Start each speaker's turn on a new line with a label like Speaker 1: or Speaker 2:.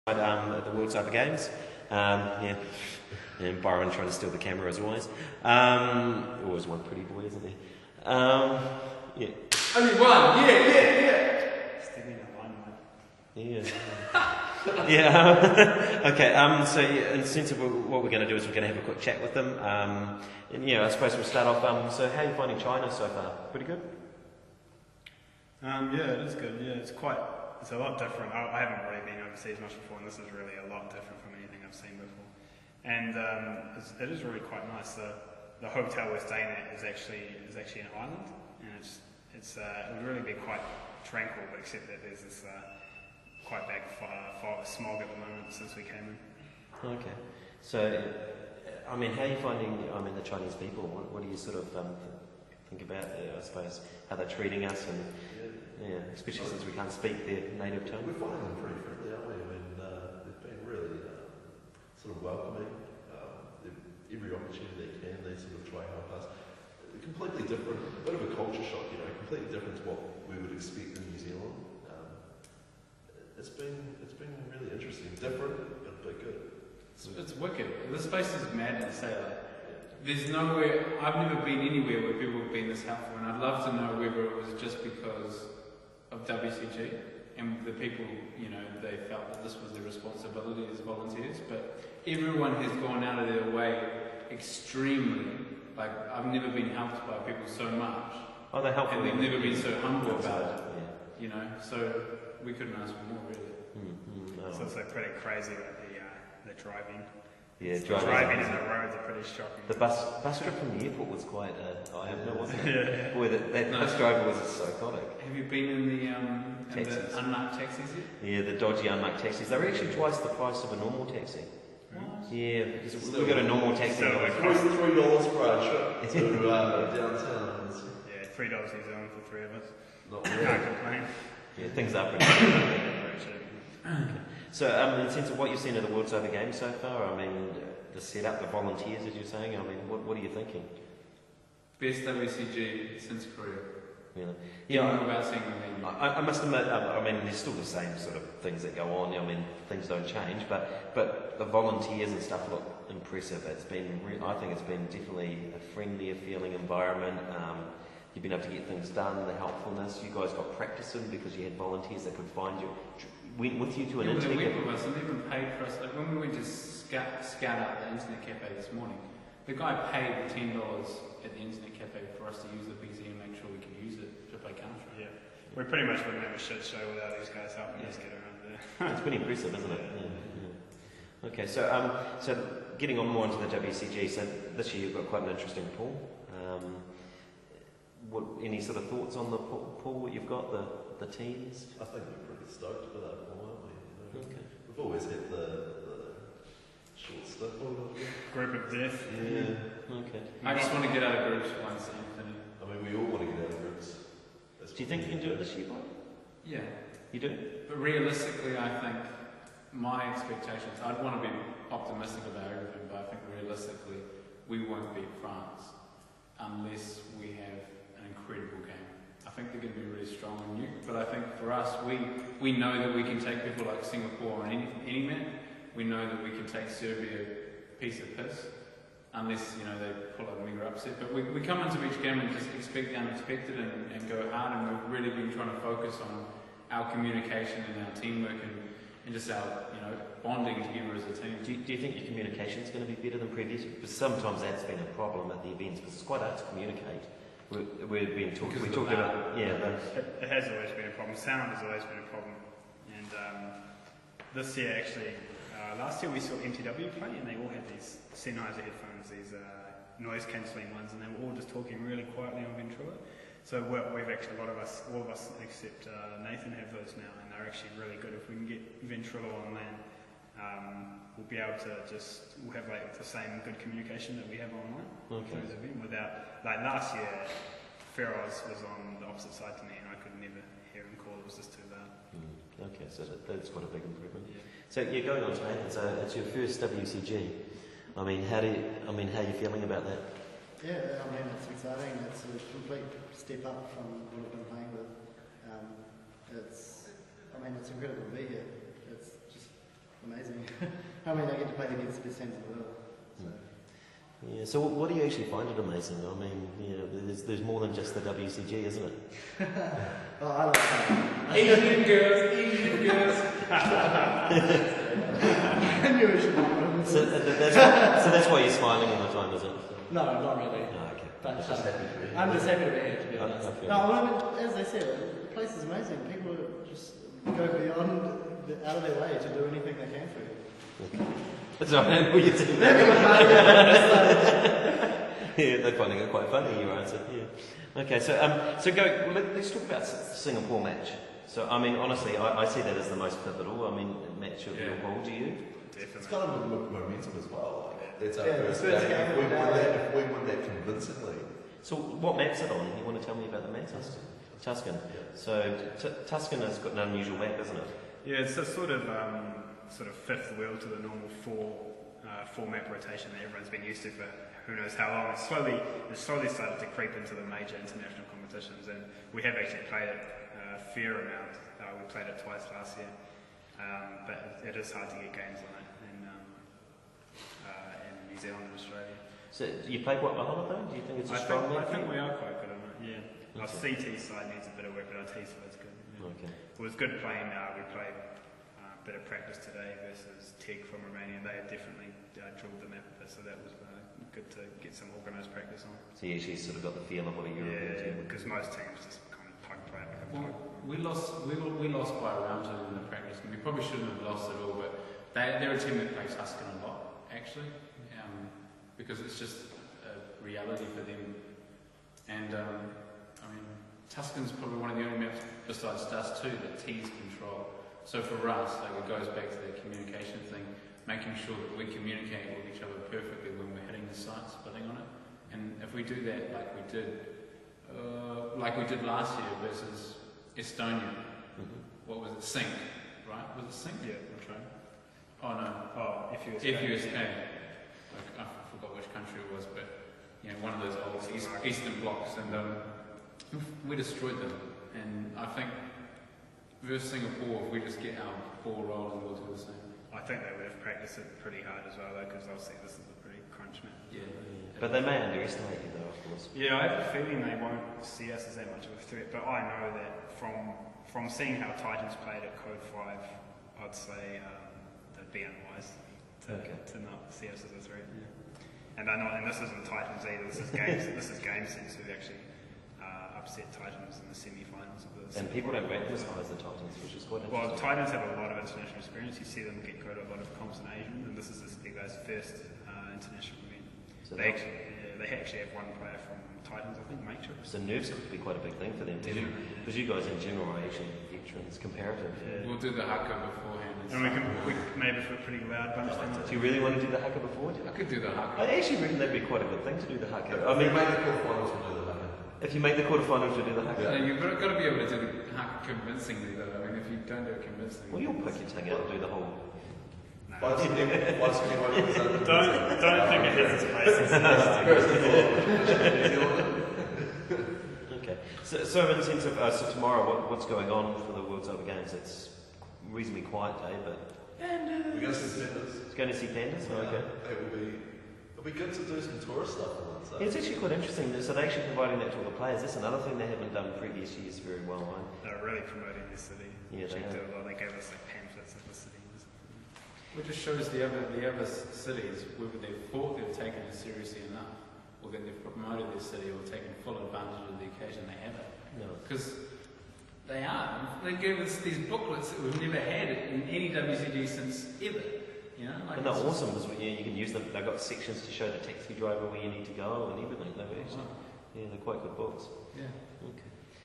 Speaker 1: At the World Cyber Games. Yeah. And Byron trying to steal the camera as always. Always one pretty boy, isn't he? Yeah.
Speaker 2: Only one, yeah.
Speaker 3: Stealing a one,
Speaker 1: mate. Yeah. Yeah. Okay. So in the sense of what we're going to do is we're going to have a quick chat with them. And I suppose we'll start off. So how are you finding China so far? Pretty good.
Speaker 3: Yeah, it is good. Yeah, it's a lot different. I haven't really been overseas much before, and this is really a lot different from anything I've seen before. And it is really quite nice. The hotel we're staying at is actually an island, and it would really be quite tranquil, but except that there's this quite bad smog at the moment since we came in.
Speaker 1: Okay. So, how are you finding? The Chinese people. What do you sort of think about? I suppose how they're treating us and. Yeah, especially since we can't speak their native tongue.
Speaker 4: We're finding them pretty friendly, aren't we? They've been really sort of welcoming. Every opportunity they can, they sort of try and help us. Completely different, a bit of a culture shock, completely different to what we would expect in New Zealand. It's been really interesting, different, but good.
Speaker 2: It's wicked. This place is madness. There's nowhere, I've never been anywhere where people have been this helpful, and I'd love to know whether it was just because of WCG and the people, they felt that this was their responsibility as volunteers, but everyone has gone out of their way extremely. Like, I've never been helped by people so much.
Speaker 1: Oh, they're helpful.
Speaker 2: And they've never been so humble about it. So we couldn't ask for more, really.
Speaker 3: It's also pretty crazy, the driving.
Speaker 1: Yeah,
Speaker 3: driving in the roads are pretty shocking.
Speaker 1: The bus trip from the airport was quite eye-opener, wasn't it? Yeah. Boy, that bus driver was psychotic.
Speaker 2: Have you been in the unmarked taxis yet?
Speaker 1: Yeah, the dodgy unmarked taxis. They're actually twice the price of a normal taxi. What? Yeah, because we've got a normal taxi.
Speaker 4: So it costs $3 for our trip to downtown.
Speaker 3: Yeah, $3 New Zealand for three of us.
Speaker 4: Not really.
Speaker 3: Can't complain.
Speaker 1: Yeah, things are pretty cheap. Okay. So, in the sense of what you've seen of the World Cyber Games so far, the setup, the volunteers, as you're saying, what are you thinking?
Speaker 2: Best WCG since Korea.
Speaker 1: Really?
Speaker 2: Yeah, about seeing them.
Speaker 1: I must admit, there's still the same sort of things that go on. Things don't change, but the volunteers and stuff look impressive. I think it's been definitely a friendlier feeling environment. You've been able to get things done, the helpfulness. You guys got practicing because you had volunteers that could find you. Went with you to an internet cafe.
Speaker 2: They went with us and they even paid for us. Like when we went to scout out the internet cafe this morning, the guy paid $10 at the internet cafe for us to use the PC and make sure we could use it to play Counter.
Speaker 3: Yeah, we pretty much wouldn't have a shit show without these guys helping us get around there.
Speaker 1: It's pretty impressive, isn't it? Yeah. Okay, so getting on more into the WCG. So this year you've got quite an interesting pool. Any sort of thoughts on the pool you've got, the teams?
Speaker 4: I think we're pretty stoked for that pool, aren't we?
Speaker 1: Okay.
Speaker 4: We've always had the short stuff on it.
Speaker 3: Group of death.
Speaker 1: Yeah. Okay.
Speaker 2: I just want to get out of groups once, Anthony.
Speaker 4: We all want to get out of groups.
Speaker 1: Do you think you can do it this year, Bob?
Speaker 2: Yeah.
Speaker 1: You do?
Speaker 2: But realistically, I think my expectations, I'd want to be optimistic about everything, but I think realistically, we won't beat France unless we have an incredible game. I think they're going to be really strong and new, but I think for us, we know that we can take people like Singapore on any match. We know that we can take Serbia piece of piss, unless they pull out a mega upset. But we come into each game and just expect the unexpected and go hard, and we've really been trying to focus on our communication and our teamwork and just our bonding together as a team.
Speaker 1: Do you think your communication is going to be better than previous? Because sometimes that's been a problem at the events, because it's quite hard to communicate. We've been talking. We talked about
Speaker 3: it has always been a problem. Sound has always been a problem, and this year actually, last year we saw MTW play, and they all had these Sennheiser headphones, these noise cancelling ones, and they were all just talking really quietly on Ventura. So we've actually, all of us except Nathan have those now, and they're actually really good. If we can get Ventrilo on land, we'll be able to we'll have the same good communication that we have online.
Speaker 1: Okay.
Speaker 3: Without, last year, Feroz was on the opposite side to me, and I could never hear him call. It was just too loud.
Speaker 1: Okay, so that's quite a big improvement. Yeah. So you're going on to Nathan. So it's your first WCG. How are you feeling about that?
Speaker 5: Yeah, it's exciting. It's a complete step up from what I've been playing with. It's incredible to be here. It's just I mean, they get to play against the best teams in the world. So.
Speaker 1: Yeah, so what do you actually find it amazing? I mean, there's more than just the WCG, isn't it?
Speaker 5: Oh, I love that.
Speaker 2: Asian girls.
Speaker 5: I knew it should be one of them.
Speaker 1: So that's why you're smiling all the time, is it?
Speaker 5: No, not really.
Speaker 1: Oh, okay.
Speaker 5: But,
Speaker 4: Just happy to be
Speaker 5: I'm just happy to be here, to be
Speaker 1: I
Speaker 5: honest.
Speaker 1: feel
Speaker 5: No, I mean, as they said, the place is amazing. People just go beyond, out of their way to do anything they can for you.
Speaker 1: So I know what you're saying. Yeah, they're finding it quite funny, your answer. Yeah. Okay, so let's talk about the Singapore match. So, I mean, honestly, I see that as the most pivotal. I mean, match of your role. Do you?
Speaker 4: It's got a little bit of momentum as well. Like, that's our
Speaker 5: Yeah,
Speaker 4: first
Speaker 5: the first
Speaker 4: game.
Speaker 5: game
Speaker 4: If we
Speaker 5: of the
Speaker 4: win
Speaker 5: day.
Speaker 4: that, if we win that convincingly,
Speaker 1: So, what map's it on? You want to tell me about the map? Tuscan. So, Tuscan has got an unusual map, isn't it?
Speaker 3: Yeah, it's a sort of fifth wheel to the normal four map rotation that everyone's been used to for who knows how long. It's slowly started to creep into the major international competitions, and we have actually played it a fair amount. We played it twice last year, but it is hard to get games on it in New Zealand and Australia.
Speaker 1: So, you play quite well on it, though? Do you think it's a strong map?
Speaker 3: I think we are quite good on it. Yeah, our
Speaker 1: Okay.
Speaker 3: CT side needs a bit of work, but our T side's good. Yeah.
Speaker 1: Okay.
Speaker 3: It was good playing. We played a bit of practice today versus Teg from Romania. They had definitely drilled the map a bit, so that was good to get some organised practice on.
Speaker 1: So you actually sort of got the feel of what a European team would
Speaker 3: because most teams just kind of plug play it.
Speaker 2: Well, we lost by a round two in the practice, and we probably shouldn't have lost at all. But they're a team that plays Tuscan a lot, actually, because it's just a reality for them. And I mean, Tuscan's probably one of the only maps besides Dust 2 that T's control. So for us, like, it goes back to the communication thing, making sure that we communicate with each other perfectly when we're hitting the site, splitting on it. And if we do that like we did last year versus Estonia, what was it? Sync, right? Was it Sync?
Speaker 3: Yeah, we'll try.
Speaker 2: Oh no.
Speaker 3: Oh, FUSK.
Speaker 2: FUSK. Like, I forgot which country it was, but one of those old Eastern blocks, and we destroyed them. And I think versus Singapore, if we just get our ball rolling, we'll do the same.
Speaker 3: I think they would have practiced it pretty hard as well, though, because they'll see this is a pretty crunch map.
Speaker 2: Yeah.
Speaker 1: But they may underestimate you, though, of course.
Speaker 3: Yeah, I have a feeling they won't see us as that much of a threat, but I know that from seeing how Titans played at Code 5, I'd say they'd be unwise to not see us as a threat. Yeah. And they're not, and this isn't Titans either. This is Game Sense who actually upset Titans in the semi-finals of this.
Speaker 1: And people don't recognise the Titans, which is quite
Speaker 3: Well,
Speaker 1: interesting.
Speaker 3: Titans have a lot of international experience. You see them get go to a lot of comps in Asia, and this is the guy's first international event.
Speaker 1: So
Speaker 3: They actually have one player from Titans, I think, Matrix.
Speaker 1: So nerves could be quite a big thing for them too, because you guys in general are actually veterans, comparative.
Speaker 3: Yeah.
Speaker 2: We'll do the haka beforehand.
Speaker 3: And we maybe for a pretty loud bunch.
Speaker 1: Do you really want to do the haka before?
Speaker 2: I could do the haka.
Speaker 1: I actually reckon that'd be quite a good thing to do the haka. I
Speaker 4: if we
Speaker 1: mean,
Speaker 4: make the quarterfinals, we'll do the haka.
Speaker 1: if you make the quarterfinals, you do the haka.
Speaker 2: Yeah, you've got to be able to do the haka convincingly, though. I mean, if you don't do it convincingly,
Speaker 1: Well, you'll pick your tongue out and do the whole.
Speaker 4: Once anyone is under
Speaker 3: Don't think it has its place.
Speaker 1: Okay. So in the sense of so tomorrow, what's going on for the World Over Games? It's a reasonably quiet day, but
Speaker 4: We're going to see pandas.
Speaker 1: it's going to see pandas. Oh, okay.
Speaker 4: It'll be good to do some tourist stuff on that side.
Speaker 1: It's actually quite interesting. So they're actually providing that to all the players. That's another thing they haven't done previous years very well.
Speaker 3: They're really promoting their city.
Speaker 1: Yeah, they
Speaker 3: Chengdu,
Speaker 1: have.
Speaker 3: they gave us like pamphlets of the city.
Speaker 2: it just shows the other cities, whether they've thought they've taken it seriously enough, or that they've promoted their city or taken full advantage of the occasion they have it.
Speaker 1: No.
Speaker 2: Because they are. They gave us these booklets that we've never had in any WCG since ever. Like
Speaker 1: And they're awesome because you can use them. They've got sections to show the taxi driver where you need to go and everything. They're actually, they're quite good books.
Speaker 2: Yeah.
Speaker 1: Okay.